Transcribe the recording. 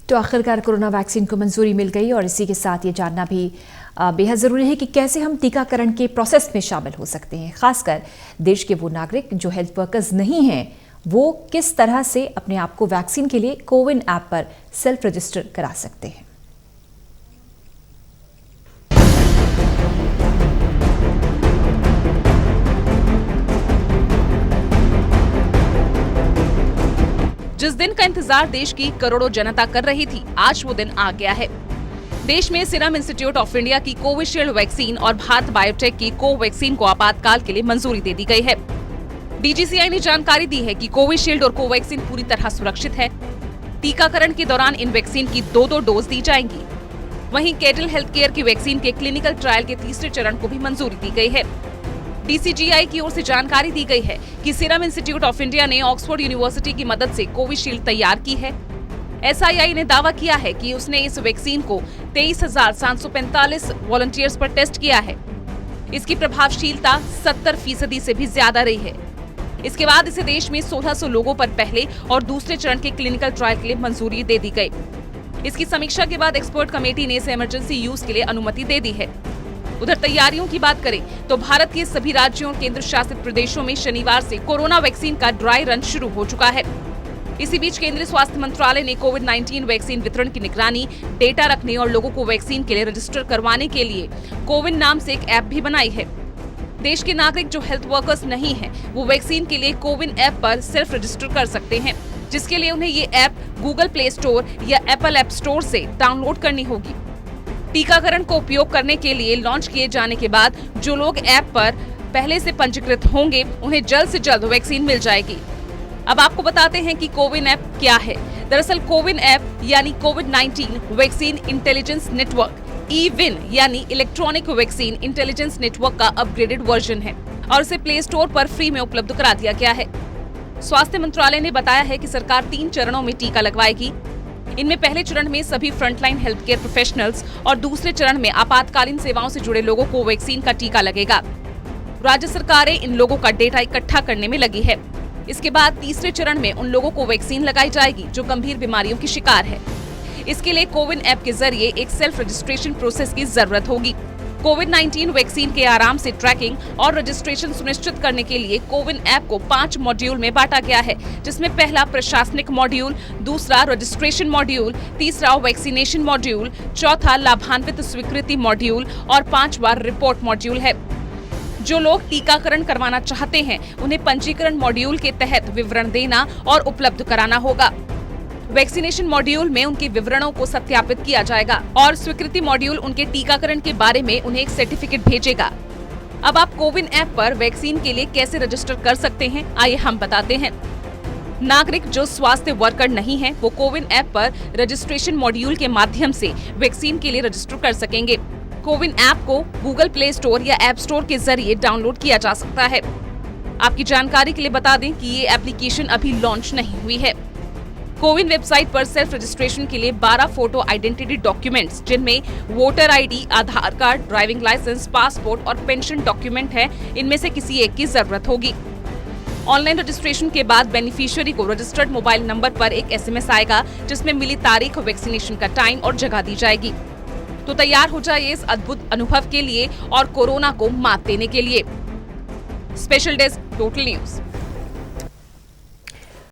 तो आखिरकार corona vaccine को मंजूरी मिल गई और इसी के साथ ये जानना भी बेहद ज़रूरी है कि कैसे हम टीकाकरण के प्रोसेस में शामिल हो सकते हैं। खासकर देश के वो नागरिक जो हेल्थ वर्कर्स नहीं हैं, वो किस तरह से अपने आप को वैक्सीन के लिए कोविन ऐप पर सेल्फ रजिस्टर करा सकते हैं। जिस दिन का इंतजार देश की करोड़ों जनता कर रही थी, आज वो दिन आ गया है। देश में सीरम इंस्टीट्यूट ऑफ इंडिया की कोविशील्ड वैक्सीन और भारत बायोटेक की कोवैक्सीन को आपातकाल के लिए मंजूरी दे दी गई है। डीजीसीआई ने जानकारी दी है कि कोविशील्ड और कोवैक्सीन पूरी तरह सुरक्षित है। टीकाकरण के दौरान इन वैक्सीन की 2-2 डोज दी जाएंगी। वहीं कैडिल हेल्थ केयर की वैक्सीन के क्लिनिकल ट्रायल के तीसरे चरण को भी मंजूरी दी गई है। डीसीजीआई की ओर से जानकारी दी गई है कि सीरम इंस्टीट्यूट ऑफ इंडिया ने ऑक्सफोर्ड यूनिवर्सिटी की मदद से कोविशील्ड तैयार की है। एसआईआई ने दावा किया है कि उसने इस वैक्सीन को 23,745 वॉलंटियर्स पर टेस्ट किया है। इसकी प्रभावशीलता 70% से भी ज्यादा रही है। इसके बाद इसे देश में 1600 लोगों पर पहले और दूसरे चरण के क्लिनिकल ट्रायल के लिए मंजूरी दे दी गई। इसकी समीक्षा के बाद एक्सपर्ट कमेटी ने इसे इमरजेंसी यूज के लिए अनुमति दे दी है। उधर तैयारियों की बात करें तो भारत के सभी राज्यों और केंद्र शासित प्रदेशों में शनिवार से कोरोना वैक्सीन का ड्राई रन शुरू हो चुका है। इसी बीच केंद्रीय स्वास्थ्य मंत्रालय ने कोविड-19 वैक्सीन वितरण की निगरानी, डेटा रखने और लोगों को वैक्सीन के लिए रजिस्टर करवाने के लिए कोविन नाम से एक ऐप भी बनाई है। देश के नागरिक जो हेल्थ वर्कर्स नहीं हैं, वो वैक्सीन के लिए कोविन ऐप पर सेल्फ रजिस्टर कर सकते हैं, जिसके लिए उन्हें ये ऐप गूगल प्ले स्टोर या एप्पल ऐप स्टोर से डाउनलोड करनी होगी। टीकाकरण को उपयोग करने के लिए लॉन्च किए जाने के बाद जो लोग ऐप पर पहले से पंजीकृत होंगे, उन्हें जल्द से जल्द वैक्सीन मिल जाएगी। अब आपको बताते हैं कि कोविन ऐप क्या है। दरअसल कोविन ऐप यानी कोविड-19 वैक्सीन इंटेलिजेंस नेटवर्क ई-विन यानी इलेक्ट्रॉनिक वैक्सीन इंटेलिजेंस नेटवर्क का अपग्रेडेड वर्जन है और इसे प्ले स्टोर पर फ्री में उपलब्ध करा दिया गया है। स्वास्थ्य मंत्रालय ने बताया है कि सरकार 3 चरणों में टीका लगवाएगी। इनमें पहले चरण में सभी फ्रंटलाइन हेल्थ केयर प्रोफेशनल्स और दूसरे चरण में आपातकालीन सेवाओं से जुड़े लोगों को वैक्सीन का टीका लगेगा। राज्य सरकारें इन लोगों का डेटा इकट्ठा करने में लगी है। इसके बाद तीसरे चरण में उन लोगों को वैक्सीन लगाई जाएगी जो गंभीर बीमारियों की शिकार है। इसके लिए कोविन ऐप के जरिए एक सेल्फ रजिस्ट्रेशन प्रोसेस की जरूरत होगी। कोविड-19 वैक्सीन के आराम से ट्रैकिंग और रजिस्ट्रेशन सुनिश्चित करने के लिए कोविन ऐप को 5 मॉड्यूल में बांटा गया है, जिसमें पहला प्रशासनिक मॉड्यूल, दूसरा रजिस्ट्रेशन मॉड्यूल, तीसरा वैक्सीनेशन मॉड्यूल, चौथा लाभान्वित स्वीकृति मॉड्यूल और 5वां रिपोर्ट मॉड्यूल है। जो लोग टीकाकरण करवाना चाहते हैं, उन्हें पंजीकरण मॉड्यूल के तहत विवरण देना और उपलब्ध कराना होगा। वैक्सीनेशन मॉड्यूल में उनके विवरणों को सत्यापित किया जाएगा और स्वीकृति मॉड्यूल उनके टीकाकरण के बारे में उन्हें एक सर्टिफिकेट भेजेगा। अब आप कोविन ऐप पर वैक्सीन के लिए कैसे रजिस्टर कर सकते हैं, आइए हम बताते हैं। नागरिक जो स्वास्थ्य वर्कर नहीं है, वो कोविन ऐप पर रजिस्ट्रेशन मॉड्यूल के माध्यम से वैक्सीन के लिए रजिस्टर कर सकेंगे। कोविन ऐप को गूगल प्ले स्टोर या ऐप स्टोर के जरिए डाउनलोड किया जा सकता है। आपकी जानकारी के लिए बता दें कि ये एप्लीकेशन अभी लॉन्च नहीं हुई है। कोविन वेबसाइट पर सेल्फ रजिस्ट्रेशन के लिए 12 फोटो आइडेंटिटी डॉक्यूमेंट्स, जिनमें वोटर आईडी, आधार कार्ड, ड्राइविंग लाइसेंस, पासपोर्ट और पेंशन डॉक्यूमेंट है, इनमें से किसी एक की जरूरत होगी। ऑनलाइन रजिस्ट्रेशन के बाद बेनिफिशियरी को रजिस्टर्ड मोबाइल नंबर पर एक SMS आएगा, जिसमें मिली तारीख, वैक्सीनेशन का टाइम और जगह दी जाएगी। तो तैयार हो जाइए इस अद्भुत अनुभव के लिए और कोरोना को मात देने के लिए। Special desk, total news.